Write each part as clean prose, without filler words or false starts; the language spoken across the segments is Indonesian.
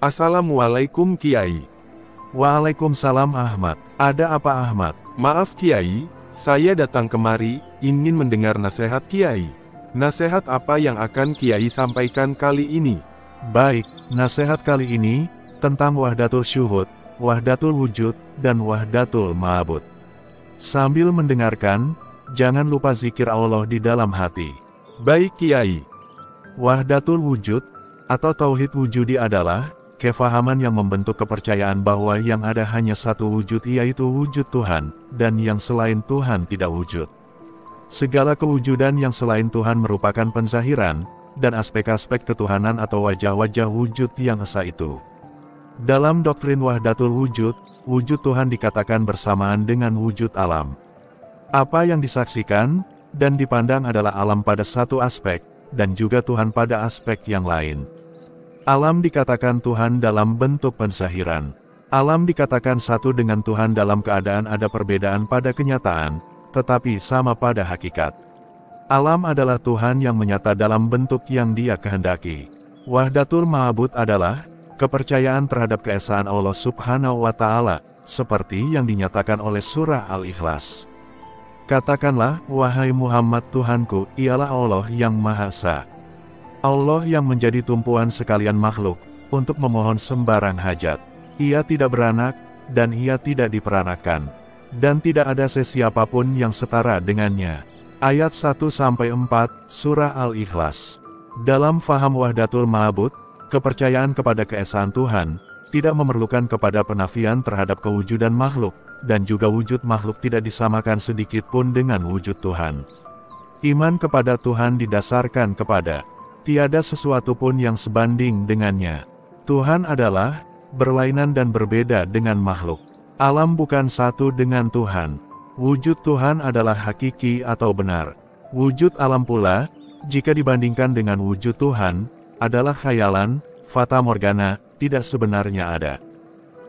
Assalamualaikum Kiai. Waalaikumsalam Ahmad. Ada apa Ahmad? Maaf Kiai, saya datang kemari, ingin mendengar nasihat Kiai. Nasihat apa yang akan Kiai sampaikan kali ini? Baik, nasihat kali ini tentang wahdatul syuhud, wahdatul wujud, dan wahdatul ma'bud. Sambil mendengarkan, jangan lupa zikir Allah di dalam hati. Baik Kiai. Wahdatul wujud, atau tauhid wujudi adalah kefahaman yang membentuk kepercayaan bahwa yang ada hanya satu wujud, yaitu wujud Tuhan, dan yang selain Tuhan tidak wujud. Segala kewujudan yang selain Tuhan merupakan penzahiran, dan aspek-aspek ketuhanan atau wajah-wajah wujud yang esa itu. Dalam doktrin wahdatul wujud, wujud Tuhan dikatakan bersamaan dengan wujud alam. Apa yang disaksikan dan dipandang adalah alam pada satu aspek, dan juga Tuhan pada aspek yang lain. Alam dikatakan Tuhan dalam bentuk penzahiran. Alam dikatakan satu dengan Tuhan dalam keadaan ada perbedaan pada kenyataan, tetapi sama pada hakikat. Alam adalah Tuhan yang menyata dalam bentuk yang Dia kehendaki. Wahdatul ma'bud adalah kepercayaan terhadap keesaan Allah Subhanahu wa Ta'ala, seperti yang dinyatakan oleh surah Al-Ikhlas. Katakanlah, wahai Muhammad, Tuhanku ialah Allah yang Maha Esa. Allah yang menjadi tumpuan sekalian makhluk, untuk memohon sembarang hajat. Ia tidak beranak, dan Ia tidak diperanakan. Dan tidak ada sesiapapun yang setara dengannya. Ayat 1-4, Surah Al-Ikhlas. Dalam faham wahdatul ma'bud, kepercayaan kepada keesaan Tuhan, tidak memerlukan kepada penafian terhadap kewujudan makhluk, dan juga wujud makhluk tidak disamakan sedikit pun dengan wujud Tuhan. Iman kepada Tuhan didasarkan kepada tiada sesuatu pun yang sebanding dengannya. Tuhan adalah berlainan dan berbeda dengan makhluk. Alam bukan satu dengan Tuhan. Wujud Tuhan adalah hakiki atau benar. Wujud alam pula, jika dibandingkan dengan wujud Tuhan, adalah khayalan, fata morgana, tidak sebenarnya ada.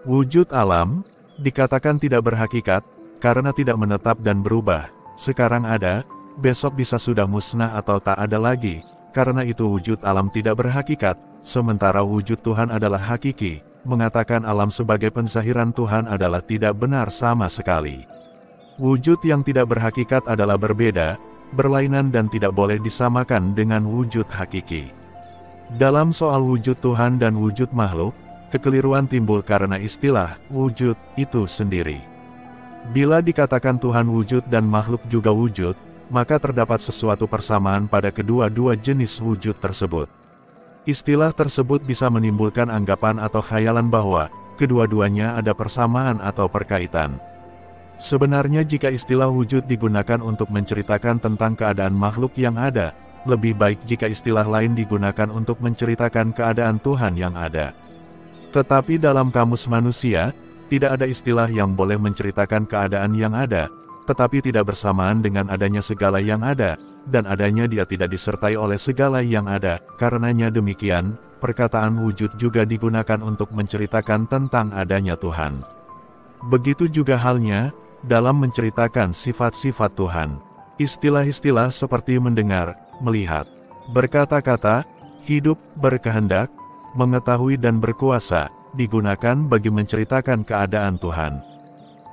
Wujud alam dikatakan tidak berhakikat, karena tidak menetap dan berubah. Sekarang ada, besok bisa sudah musnah atau tak ada lagi. Karena itu wujud alam tidak berhakikat, sementara wujud Tuhan adalah hakiki. Mengatakan alam sebagai penzahiran Tuhan adalah tidak benar sama sekali. Wujud yang tidak berhakikat adalah berbeda, berlainan dan tidak boleh disamakan dengan wujud hakiki. Dalam soal wujud Tuhan dan wujud makhluk, kekeliruan timbul karena istilah wujud itu sendiri. Bila dikatakan Tuhan wujud dan makhluk juga wujud, maka terdapat sesuatu persamaan pada kedua-dua jenis wujud tersebut. Istilah tersebut bisa menimbulkan anggapan atau khayalan bahwa kedua-duanya ada persamaan atau perkaitan. Sebenarnya jika istilah wujud digunakan untuk menceritakan tentang keadaan makhluk yang ada, lebih baik jika istilah lain digunakan untuk menceritakan keadaan Tuhan yang ada. Tetapi dalam kamus manusia, tidak ada istilah yang boleh menceritakan keadaan yang ada, tetapi tidak bersamaan dengan adanya segala yang ada, dan adanya Dia tidak disertai oleh segala yang ada. Karenanya demikian, perkataan wujud juga digunakan untuk menceritakan tentang adanya Tuhan. Begitu juga halnya, dalam menceritakan sifat-sifat Tuhan. Istilah-istilah seperti mendengar, melihat, berkata-kata, hidup, berkehendak, mengetahui dan berkuasa, digunakan bagi menceritakan keadaan Tuhan.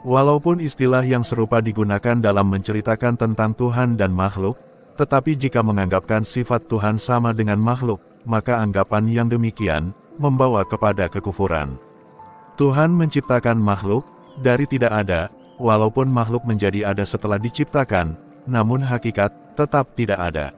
Walaupun istilah yang serupa digunakan dalam menceritakan tentang Tuhan dan makhluk, tetapi jika menganggapkan sifat Tuhan sama dengan makhluk, maka anggapan yang demikian membawa kepada kekufuran. Tuhan menciptakan makhluk dari tidak ada, walaupun makhluk menjadi ada setelah diciptakan, namun hakikat tetap tidak ada.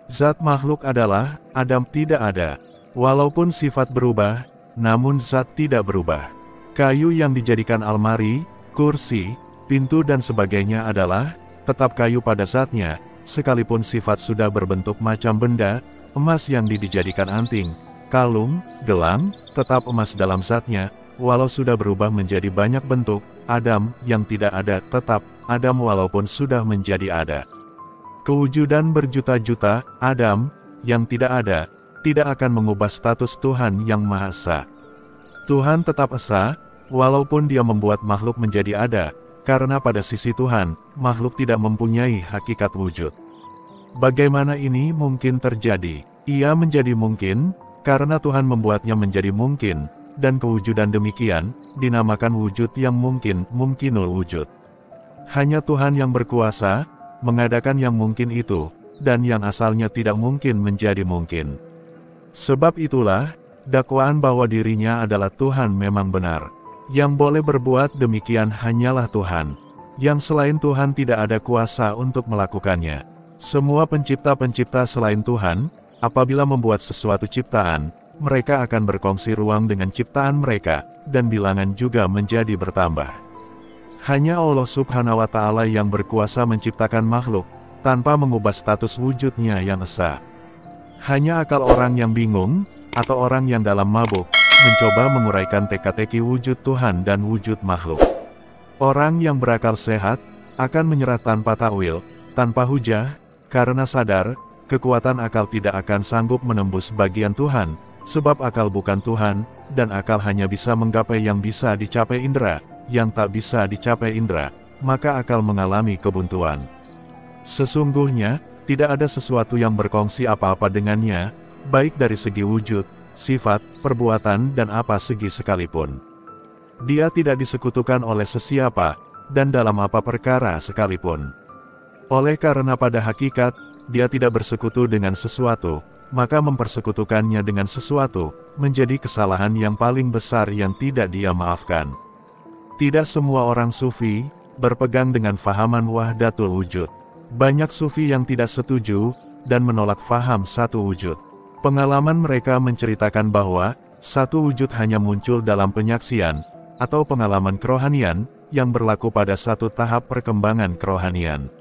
Zat makhluk adalah Adam tidak ada, walaupun sifat berubah, namun zat tidak berubah. Kayu yang dijadikan almari, kursi, pintu dan sebagainya adalah tetap kayu pada zatnya, sekalipun sifat sudah berbentuk macam benda, emas yang dijadikan anting, kalung, gelang, tetap emas dalam zatnya, walau sudah berubah menjadi banyak bentuk. Adam yang tidak ada tetap Adam walaupun sudah menjadi ada. Kewujudan berjuta-juta Adam yang tidak ada, tidak akan mengubah status Tuhan yang Maha Esa. Tuhan tetap esa, walaupun Dia membuat makhluk menjadi ada, karena pada sisi Tuhan, makhluk tidak mempunyai hakikat wujud. Bagaimana ini mungkin terjadi? Ia menjadi mungkin, karena Tuhan membuatnya menjadi mungkin, dan kewujudan demikian, dinamakan wujud yang mungkin, mungkinul wujud. Hanya Tuhan yang berkuasa, mengadakan yang mungkin itu, dan yang asalnya tidak mungkin menjadi mungkin. Sebab itulah, dakwaan bahwa dirinya adalah Tuhan memang benar. Yang boleh berbuat demikian hanyalah Tuhan. Yang selain Tuhan tidak ada kuasa untuk melakukannya. Semua pencipta-pencipta selain Tuhan, apabila membuat sesuatu ciptaan, mereka akan berkongsi ruang dengan ciptaan mereka, dan bilangan juga menjadi bertambah. Hanya Allah Subhanahu wa Ta'ala yang berkuasa menciptakan makhluk, tanpa mengubah status wujudnya yang esa. Hanya akal orang yang bingung, atau orang yang dalam mabuk, mencoba menguraikan teka-teki wujud Tuhan dan wujud makhluk. Orang yang berakal sehat, akan menyerah tanpa takwil, tanpa hujah, karena sadar, kekuatan akal tidak akan sanggup menembus bagian Tuhan, sebab akal bukan Tuhan, dan akal hanya bisa menggapai yang bisa dicapai indera, yang tak bisa dicapai indera, maka akal mengalami kebuntuan. Sesungguhnya, tidak ada sesuatu yang berkongsi apa-apa dengannya, baik dari segi wujud, sifat, perbuatan dan apa segi sekalipun. Dia tidak disekutukan oleh sesiapa, dan dalam apa perkara sekalipun. Oleh karena pada hakikat, dia tidak bersekutu dengan sesuatu, maka mempersekutukannya dengan sesuatu, menjadi kesalahan yang paling besar yang tidak dia maafkan. Tidak semua orang sufi, berpegang dengan fahaman wahdatul wujud. Banyak sufi yang tidak setuju, dan menolak faham satu wujud. Pengalaman mereka menceritakan bahwa, satu wujud hanya muncul dalam penyaksian, atau pengalaman kerohanian, yang berlaku pada satu tahap perkembangan kerohanian.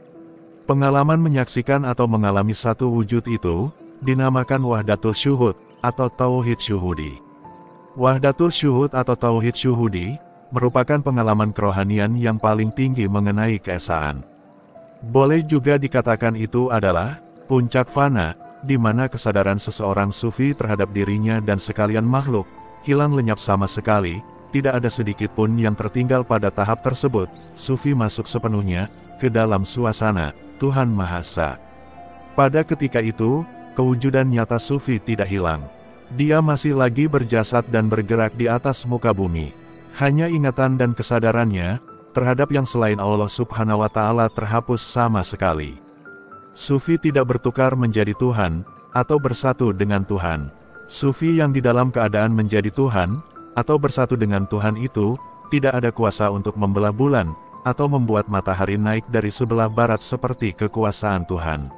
Pengalaman menyaksikan atau mengalami satu wujud itu, dinamakan wahdatul syuhud, atau tauhid syuhudi. Wahdatul syuhud atau tauhid syuhudi, merupakan pengalaman kerohanian yang paling tinggi mengenai keesaan. Boleh juga dikatakan itu adalah, puncak fana, di mana kesadaran seseorang sufi terhadap dirinya dan sekalian makhluk, hilang lenyap sama sekali, tidak ada sedikit pun yang tertinggal pada tahap tersebut, sufi masuk sepenuhnya, ke dalam suasana, Tuhan Maha Esa. Pada ketika itu, kewujudan nyata sufi tidak hilang. Dia masih lagi berjasad dan bergerak di atas muka bumi. Hanya ingatan dan kesadarannya, terhadap yang selain Allah Subhanahu wa Ta'ala terhapus sama sekali. Sufi tidak bertukar menjadi Tuhan, atau bersatu dengan Tuhan. Sufi yang di dalam keadaan menjadi Tuhan, atau bersatu dengan Tuhan itu, tidak ada kuasa untuk membelah bulan, atau membuat matahari naik dari sebelah barat seperti kekuasaan Tuhan.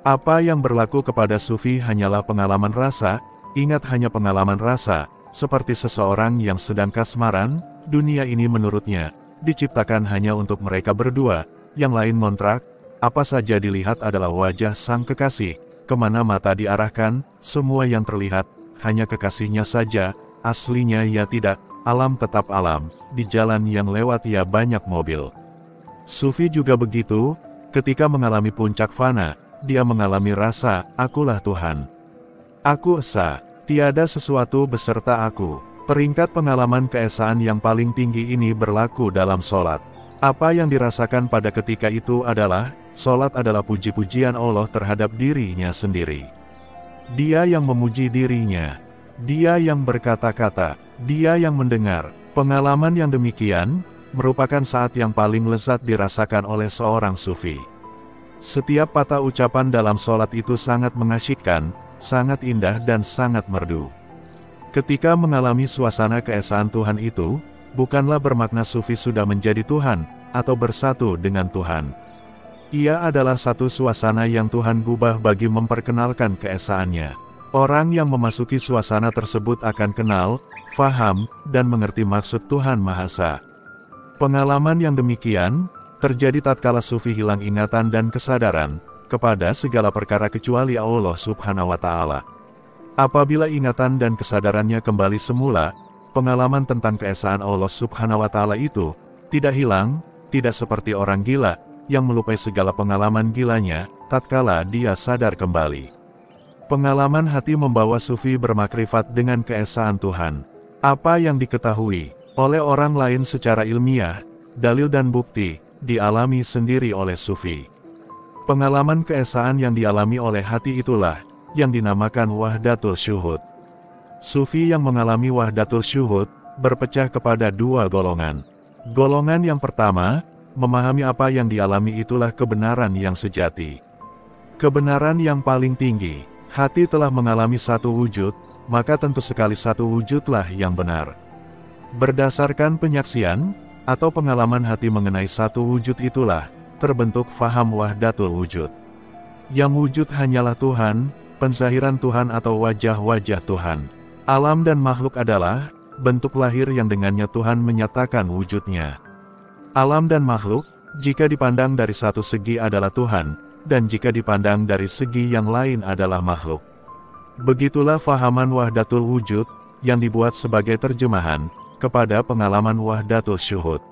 Apa yang berlaku kepada sufi hanyalah pengalaman rasa, ingat hanya pengalaman rasa, seperti seseorang yang sedang kasmaran, dunia ini menurutnya, diciptakan hanya untuk mereka berdua, yang lain ngontrak, apa saja dilihat adalah wajah sang kekasih, kemana mata diarahkan, semua yang terlihat, hanya kekasihnya saja, aslinya ya tidak, alam tetap alam, di jalan yang lewat ya banyak mobil. Sufi juga begitu, ketika mengalami puncak fana, dia mengalami rasa, akulah Tuhan. Aku esa, tiada sesuatu beserta aku. Peringkat pengalaman keesaan yang paling tinggi ini berlaku dalam sholat. Apa yang dirasakan pada ketika itu adalah, sholat adalah puji-pujian Allah terhadap dirinya sendiri. Dia yang memuji dirinya. Dia yang berkata-kata. Dia yang mendengar. Pengalaman yang demikian, merupakan saat yang paling lezat dirasakan oleh seorang sufi. Setiap patah ucapan dalam sholat itu sangat mengasyikkan, sangat indah dan sangat merdu. Ketika mengalami suasana keesaan Tuhan itu, bukanlah bermakna sufi sudah menjadi Tuhan, atau bersatu dengan Tuhan. Ia adalah satu suasana yang Tuhan gubah bagi memperkenalkan keesaannya. Orang yang memasuki suasana tersebut akan kenal, faham, dan mengerti maksud Tuhan Maha Esa. Pengalaman yang demikian, terjadi tatkala sufi hilang ingatan dan kesadaran, kepada segala perkara kecuali Allah Subhanahu wa Ta'ala. Apabila ingatan dan kesadarannya kembali semula, pengalaman tentang keesaan Allah Subhanahu wa Ta'ala itu, tidak hilang, tidak seperti orang gila, yang melupai segala pengalaman gilanya, tatkala dia sadar kembali. Pengalaman hati membawa sufi bermakrifat dengan keesaan Tuhan. Apa yang diketahui oleh orang lain secara ilmiah, dalil dan bukti, dialami sendiri oleh sufi. Pengalaman keesaan yang dialami oleh hati itulah, yang dinamakan wahdatul syuhud. Sufi yang mengalami wahdatul syuhud, berpecah kepada dua golongan. Golongan yang pertama, memahami apa yang dialami itulah kebenaran yang sejati. Kebenaran yang paling tinggi, hati telah mengalami satu wujud, maka tentu sekali satu wujudlah yang benar. Berdasarkan penyaksian, atau pengalaman hati mengenai satu wujud itulah, terbentuk faham wahdatul wujud. Yang wujud hanyalah Tuhan, penzahiran Tuhan atau wajah-wajah Tuhan. Alam dan makhluk adalah bentuk lahir yang dengannya Tuhan menyatakan wujudnya. Alam dan makhluk, jika dipandang dari satu segi adalah Tuhan, dan jika dipandang dari segi yang lain adalah makhluk. Begitulah fahaman wahdatul wujud, yang dibuat sebagai terjemahan, kepada pengalaman wahdatul syuhud.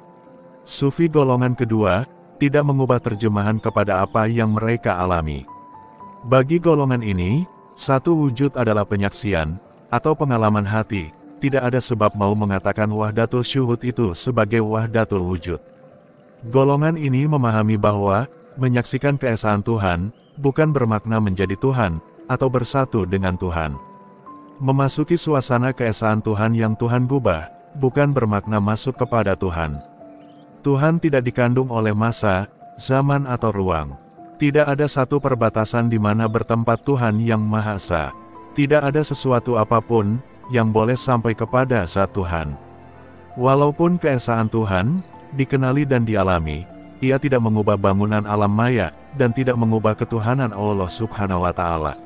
Sufi golongan kedua, tidak mengubah terjemahan kepada apa yang mereka alami. Bagi golongan ini, satu wujud adalah penyaksian, atau pengalaman hati, tidak ada sebab mau mengatakan wahdatul syuhud itu sebagai wahdatul wujud. Golongan ini memahami bahwa, menyaksikan keesaan Tuhan, bukan bermakna menjadi Tuhan, atau bersatu dengan Tuhan. Memasuki suasana keesaan Tuhan yang Tuhan gubah, bukan bermakna masuk kepada Tuhan. Tuhan tidak dikandung oleh masa, zaman atau ruang. Tidak ada satu perbatasan di mana bertempat Tuhan yang Maha Esa. Tidak ada sesuatu apapun yang boleh sampai kepada zat Tuhan. Walaupun keesaan Tuhan dikenali dan dialami, ia tidak mengubah bangunan alam maya dan tidak mengubah ketuhanan Allah Subhanahu wa Ta'ala.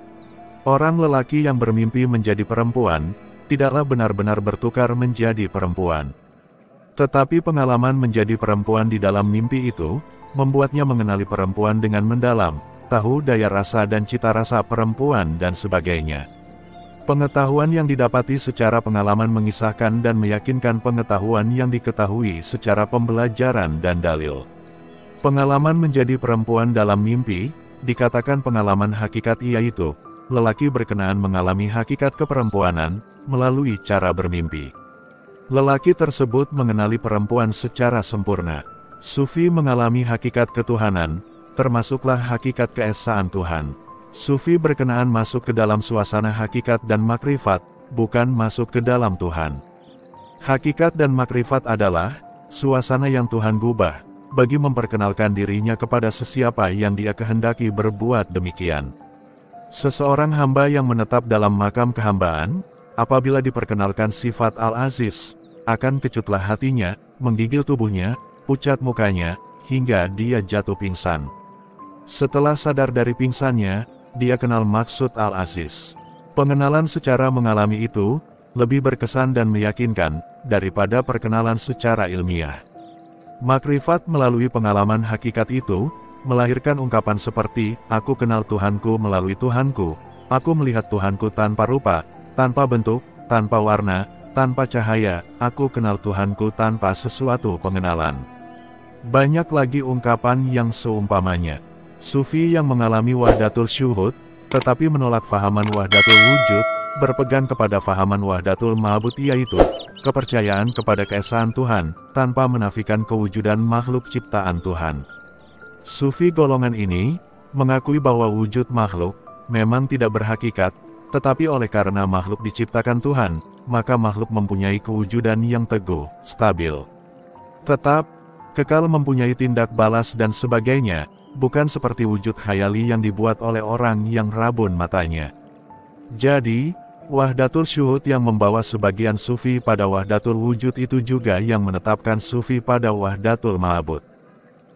Orang lelaki yang bermimpi menjadi perempuan tidaklah benar-benar bertukar menjadi perempuan. Tetapi pengalaman menjadi perempuan di dalam mimpi itu membuatnya mengenali perempuan dengan mendalam, tahu daya rasa dan cita rasa perempuan dan sebagainya. Pengetahuan yang didapati secara pengalaman mengisahkan dan meyakinkan pengetahuan yang diketahui secara pembelajaran dan dalil. Pengalaman menjadi perempuan dalam mimpi, dikatakan pengalaman hakikat yaitu, lelaki berkenaan mengalami hakikat keperempuanan, melalui cara bermimpi. Lelaki tersebut mengenali perempuan secara sempurna. Sufi mengalami hakikat ketuhanan, termasuklah hakikat keesaan Tuhan. Sufi berkenaan masuk ke dalam suasana hakikat dan makrifat, bukan masuk ke dalam Tuhan. Hakikat dan makrifat adalah suasana yang Tuhan gubah, bagi memperkenalkan dirinya kepada sesiapa yang Dia kehendaki berbuat demikian. Seseorang hamba yang menetap dalam makam kehambaan, apabila diperkenalkan sifat Al-Aziz, akan kecutlah hatinya, menggigil tubuhnya, pucat mukanya, hingga dia jatuh pingsan. Setelah sadar dari pingsannya, dia kenal maksud Al-Aziz. Pengenalan secara mengalami itu, lebih berkesan dan meyakinkan, daripada perkenalan secara ilmiah. Makrifat melalui pengalaman hakikat itu, melahirkan ungkapan seperti, aku kenal Tuhanku melalui Tuhanku, aku melihat Tuhanku tanpa rupa, tanpa bentuk, tanpa warna, tanpa cahaya, aku kenal Tuhanku tanpa sesuatu pengenalan. Banyak lagi ungkapan yang seumpamanya. Sufi yang mengalami wahdatul syuhud, tetapi menolak fahaman wahdatul wujud, berpegang kepada fahaman wahdatul ma'bud yaitu, kepercayaan kepada keesaan Tuhan, tanpa menafikan kewujudan makhluk ciptaan Tuhan. Sufi golongan ini, mengakui bahwa wujud makhluk, memang tidak berhakikat, tetapi oleh karena makhluk diciptakan Tuhan, maka makhluk mempunyai kewujudan yang teguh, stabil. Tetap, kekal mempunyai tindak balas dan sebagainya, bukan seperti wujud khayali yang dibuat oleh orang yang rabun matanya. Jadi, wahdatul syuhud yang membawa sebagian sufi pada wahdatul wujud itu juga yang menetapkan sufi pada wahdatul ma'bud.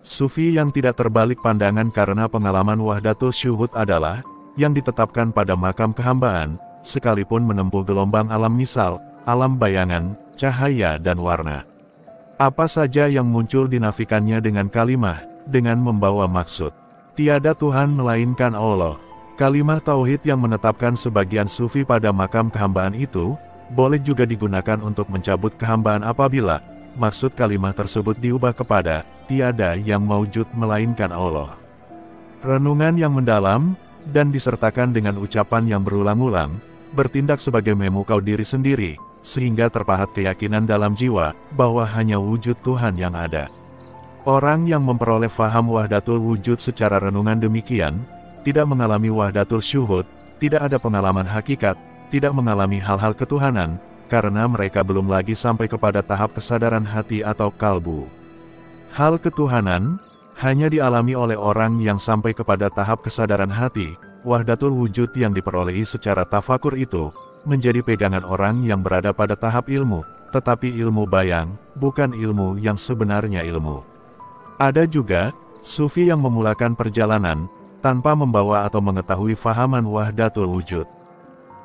Sufi yang tidak terbalik pandangan karena pengalaman wahdatul syuhud adalah, yang ditetapkan pada makam kehambaan, sekalipun menempuh gelombang alam misal, alam bayangan, cahaya dan warna. Apa saja yang muncul dinafikannya dengan kalimah, dengan membawa maksud. Tiada Tuhan melainkan Allah. Kalimah tauhid yang menetapkan sebagian sufi pada makam kehambaan itu, boleh juga digunakan untuk mencabut kehambaan apabila, maksud kalimah tersebut diubah kepada, tiada yang maujud melainkan Allah. Renungan yang mendalam, dan disertakan dengan ucapan yang berulang-ulang, bertindak sebagai memukau diri sendiri, sehingga terpahat keyakinan dalam jiwa, bahwa hanya wujud Tuhan yang ada. Orang yang memperoleh faham wahdatul wujud secara renungan demikian, tidak mengalami wahdatul syuhud, tidak ada pengalaman hakikat, tidak mengalami hal-hal ketuhanan, karena mereka belum lagi sampai kepada tahap kesadaran hati atau kalbu. Hal ketuhanan hanya dialami oleh orang yang sampai kepada tahap kesadaran hati. Wahdatul wujud yang diperolehi secara tafakur itu menjadi pegangan orang yang berada pada tahap ilmu, tetapi ilmu bayang, bukan ilmu yang sebenarnya ilmu. Ada juga sufi yang memulakan perjalanan tanpa membawa atau mengetahui fahaman wahdatul wujud.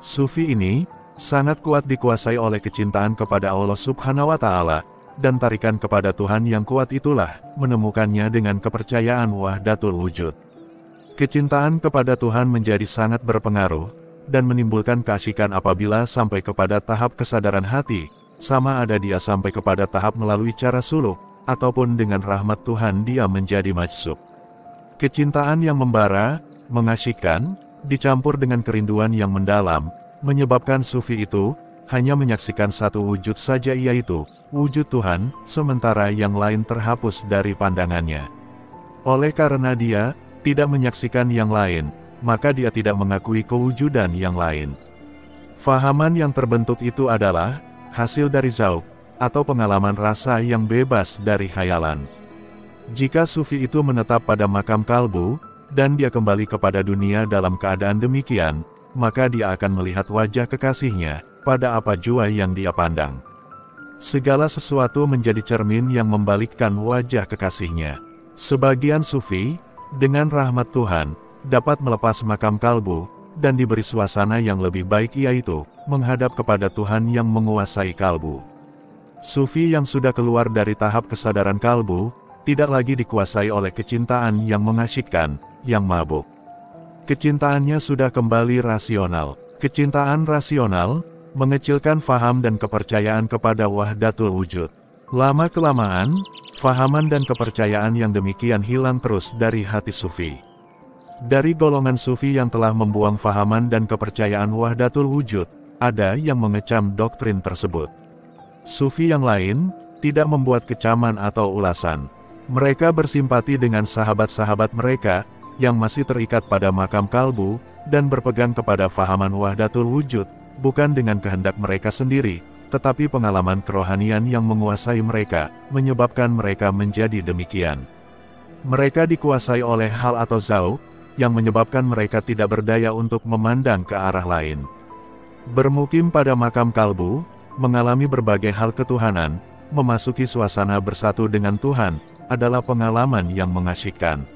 Sufi ini sangat kuat dikuasai oleh kecintaan kepada Allah Subhanahu wa Ta'ala, dan tarikan kepada Tuhan yang kuat itulah menemukannya dengan kepercayaan wahdatul wujud. Kecintaan kepada Tuhan menjadi sangat berpengaruh dan menimbulkan keasyikan apabila sampai kepada tahap kesadaran hati, sama ada dia sampai kepada tahap melalui cara suluk, ataupun dengan rahmat Tuhan dia menjadi majsub. Kecintaan yang membara, mengasyikkan, dicampur dengan kerinduan yang mendalam, menyebabkan sufi itu hanya menyaksikan satu wujud saja, yaitu wujud Tuhan, sementara yang lain terhapus dari pandangannya. Oleh karena dia tidak menyaksikan yang lain, maka dia tidak mengakui kewujudan yang lain. Fahaman yang terbentuk itu adalah hasil dari zauq, atau pengalaman rasa yang bebas dari khayalan. Jika sufi itu menetap pada makam kalbu, dan dia kembali kepada dunia dalam keadaan demikian, maka dia akan melihat wajah kekasihnya pada apa jua yang dia pandang. Segala sesuatu menjadi cermin yang membalikkan wajah kekasihnya. Sebagian sufi, dengan rahmat Tuhan, dapat melepas makam kalbu, dan diberi suasana yang lebih baik, yaitu menghadap kepada Tuhan yang menguasai kalbu. Sufi yang sudah keluar dari tahap kesadaran kalbu, tidak lagi dikuasai oleh kecintaan yang mengasyikkan, yang mabuk. Kecintaannya sudah kembali rasional. Kecintaan rasional mengecilkan faham dan kepercayaan kepada wahdatul wujud. Lama-kelamaan, fahaman dan kepercayaan yang demikian hilang terus dari hati sufi. Dari golongan sufi yang telah membuang fahaman dan kepercayaan wahdatul wujud, ada yang mengecam doktrin tersebut. Sufi yang lain tidak membuat kecaman atau ulasan. Mereka bersimpati dengan sahabat-sahabat mereka yang masih terikat pada makam kalbu dan berpegang kepada fahaman wahdatul wujud, bukan dengan kehendak mereka sendiri, tetapi pengalaman kerohanian yang menguasai mereka, menyebabkan mereka menjadi demikian. Mereka dikuasai oleh hal atau zauq, yang menyebabkan mereka tidak berdaya untuk memandang ke arah lain. Bermukim pada makam kalbu, mengalami berbagai hal ketuhanan, memasuki suasana bersatu dengan Tuhan, adalah pengalaman yang mengasyikkan.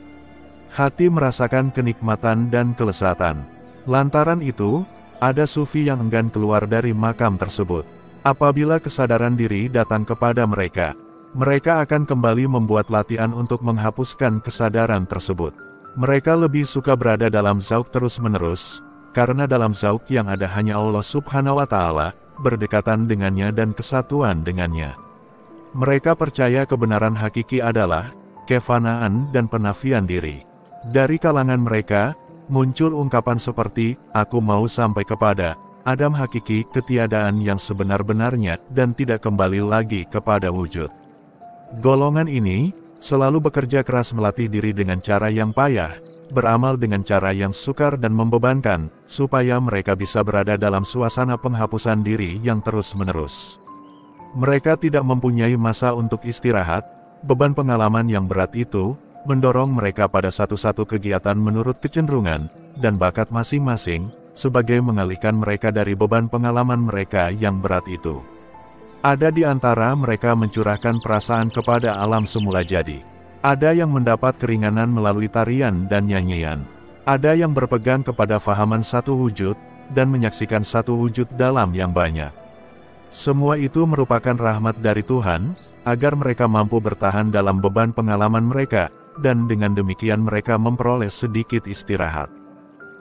Hati merasakan kenikmatan dan kelezatan. Lantaran itu, ada sufi yang enggan keluar dari makam tersebut. Apabila kesadaran diri datang kepada mereka, mereka akan kembali membuat latihan untuk menghapuskan kesadaran tersebut. Mereka lebih suka berada dalam zauq terus-menerus, karena dalam zauq yang ada hanya Allah Subhanahu wa Ta'ala, berdekatan dengannya dan kesatuan dengannya. Mereka percaya kebenaran hakiki adalah kefanaan dan penafian diri. Dari kalangan mereka, muncul ungkapan seperti, "Aku mau sampai kepada Adam hakiki, ketiadaan yang sebenar-benarnya, dan tidak kembali lagi kepada wujud." Golongan ini selalu bekerja keras melatih diri dengan cara yang payah, beramal dengan cara yang sukar dan membebankan, supaya mereka bisa berada dalam suasana penghapusan diri yang terus-menerus. Mereka tidak mempunyai masa untuk istirahat. Beban pengalaman yang berat itu mendorong mereka pada satu-satu kegiatan menurut kecenderungan dan bakat masing-masing, sebagai mengalihkan mereka dari beban pengalaman mereka yang berat itu. Ada di antara mereka mencurahkan perasaan kepada alam semula jadi. Ada yang mendapat keringanan melalui tarian dan nyanyian. Ada yang berpegang kepada fahaman satu wujud, dan menyaksikan satu wujud dalam yang banyak. Semua itu merupakan rahmat dari Tuhan, agar mereka mampu bertahan dalam beban pengalaman mereka, dan dengan demikian mereka memperoleh sedikit istirahat.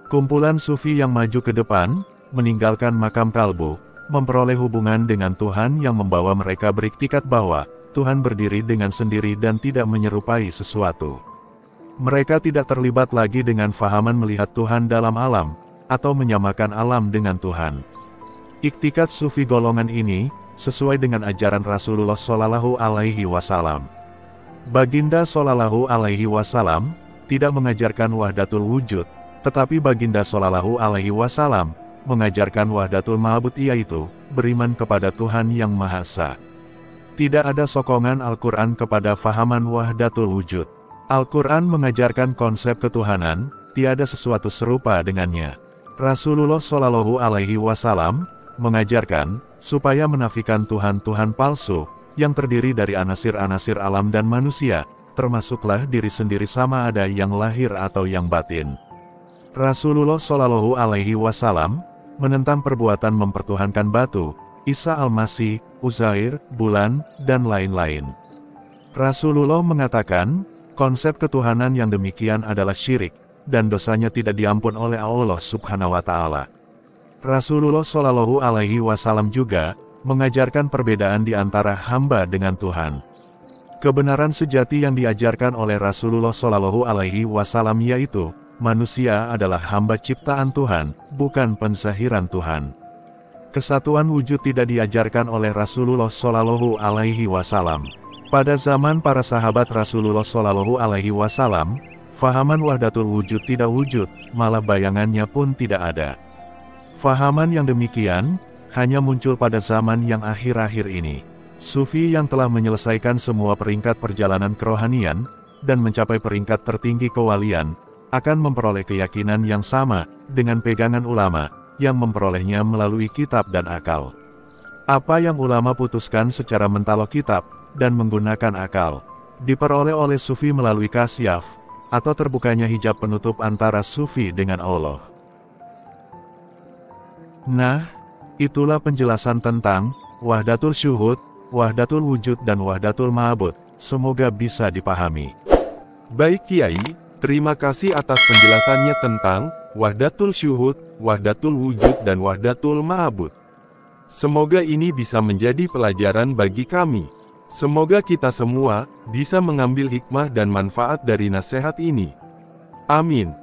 Kumpulan sufi yang maju ke depan, meninggalkan makam kalbu, memperoleh hubungan dengan Tuhan yang membawa mereka beriktikat bahwa Tuhan berdiri dengan sendiri dan tidak menyerupai sesuatu. Mereka tidak terlibat lagi dengan fahaman melihat Tuhan dalam alam, atau menyamakan alam dengan Tuhan. Iktikat sufi golongan ini sesuai dengan ajaran Rasulullah Shallallahu Alaihi Wasallam. Baginda Shallallahu Alaihi Wasallam tidak mengajarkan wahdatul wujud, tetapi Baginda Shallallahu Alaihi Wasallam mengajarkan wahdatul ma'bud, yaitu beriman kepada Tuhan yang Maha Esa. Tidak ada sokongan Al-Quran kepada fahaman wahdatul wujud. Al-Quran mengajarkan konsep ketuhanan, tiada sesuatu serupa dengannya. Rasulullah Shallallahu Alaihi Wasallam mengajarkan supaya menafikan Tuhan-Tuhan palsu yang terdiri dari anasir-anasir alam dan manusia, termasuklah diri sendiri sama ada yang lahir atau yang batin. Rasulullah Shallallahu Alaihi Wasallam menentang perbuatan mempertuhankan batu, Isa Al-Masih, Uzair, bulan, dan lain-lain. Rasulullah mengatakan, konsep ketuhanan yang demikian adalah syirik, dan dosanya tidak diampun oleh Allah Subhanahu wa Ta'ala. Rasulullah Shallallahu Alaihi Wasallam juga mengajarkan perbedaan di antara hamba dengan Tuhan. Kebenaran sejati yang diajarkan oleh Rasulullah Shallallahu Alaihi Wasallam yaitu, manusia adalah hamba ciptaan Tuhan, bukan penzahiran Tuhan. Kesatuan wujud tidak diajarkan oleh Rasulullah Shallallahu Alaihi Wasallam. Pada zaman para sahabat Rasulullah Shallallahu Alaihi Wasallam, fahaman wahdatul wujud tidak wujud, malah bayangannya pun tidak ada. Fahaman yang demikian hanya muncul pada zaman yang akhir-akhir ini. Sufi yang telah menyelesaikan semua peringkat perjalanan kerohanian dan mencapai peringkat tertinggi kewalian akan memperoleh keyakinan yang sama dengan pegangan ulama yang memperolehnya melalui kitab dan akal. Apa yang ulama putuskan secara mentalok kitab dan menggunakan akal diperoleh oleh sufi melalui kasyaf atau terbukanya hijab penutup antara sufi dengan Allah. Nah, itulah penjelasan tentang wahdatul syuhud, wahdatul wujud dan wahdatul ma'bud. Semoga bisa dipahami. Baik Kiai, terima kasih atas penjelasannya tentang wahdatul syuhud, wahdatul wujud dan wahdatul ma'bud. Semoga ini bisa menjadi pelajaran bagi kami. Semoga kita semua bisa mengambil hikmah dan manfaat dari nasihat ini. Amin.